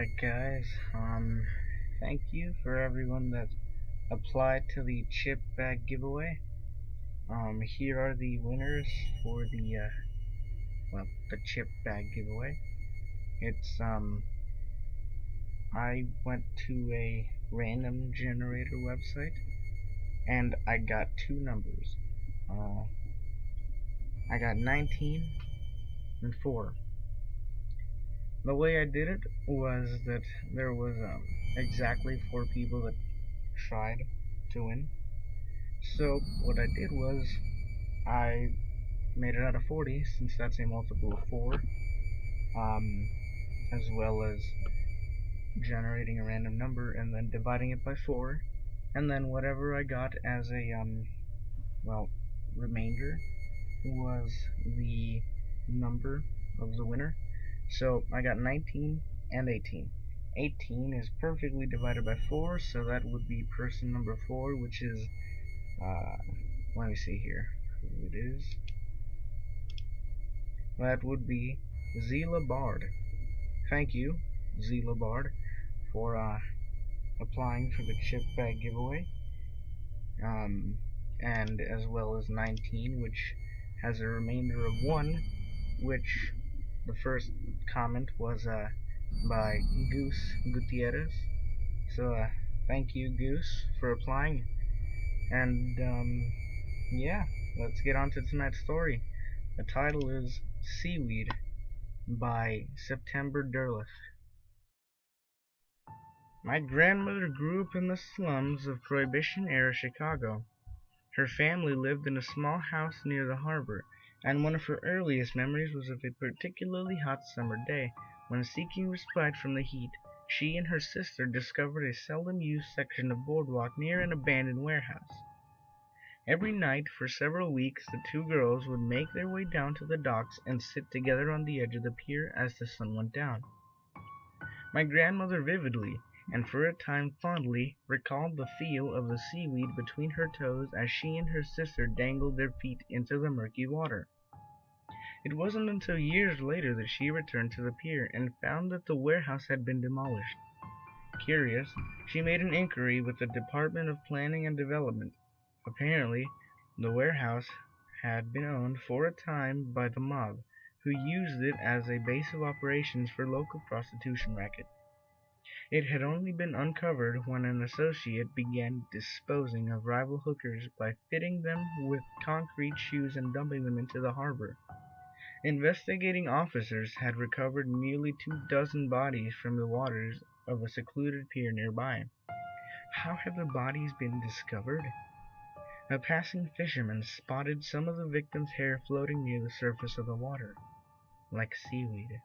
Alright guys, thank you for everyone that applied to the chip bag giveaway. Here are the winners for the chip bag giveaway. It's, I went to a random generator website, and I got two numbers. I got 19 and 4. The way I did it was that there was exactly 4 people that tried to win. So what I did was I made it out of 40, since that's a multiple of 4, as well as generating a random number and then dividing it by 4, and then whatever I got as a remainder was the number of the winner. So I got 19 and 18. 18 is perfectly divided by 4, so that would be person number 4, which is, let me see here who it is. That would be Zila Bard. Thank you, Zila Bard, for applying for the chip bag giveaway. And as well as 19, which has a remainder of 1, which the first comment was by Goose Gutierrez. So thank you, Goose, for applying. And yeah, let's get on to tonight's story. The title is Seaweed by September Derleth. My grandmother grew up in the slums of Prohibition-era Chicago. Her family lived in a small house near the harbor, and one of her earliest memories was of a particularly hot summer day, when, seeking respite from the heat, she and her sister discovered a seldom-used section of boardwalk near an abandoned warehouse. Every night for several weeks the two girls would make their way down to the docks and sit together on the edge of the pier as the sun went down. My grandmother vividly, and for a time fondly, recalled the feel of the seaweed between her toes as she and her sister dangled their feet into the murky water. It wasn't until years later that she returned to the pier and found that the warehouse had been demolished. Curious, she made an inquiry with the Department of Planning and Development. Apparently, the warehouse had been owned for a time by the mob, who used it as a base of operations for local prostitution racket. It had only been uncovered when an associate began disposing of rival hookers by fitting them with concrete shoes and dumping them into the harbor. Investigating officers had recovered nearly 24 bodies from the waters of a secluded pier nearby. How had the bodies been discovered? A passing fisherman spotted some of the victims' hair floating near the surface of the water, like seaweed.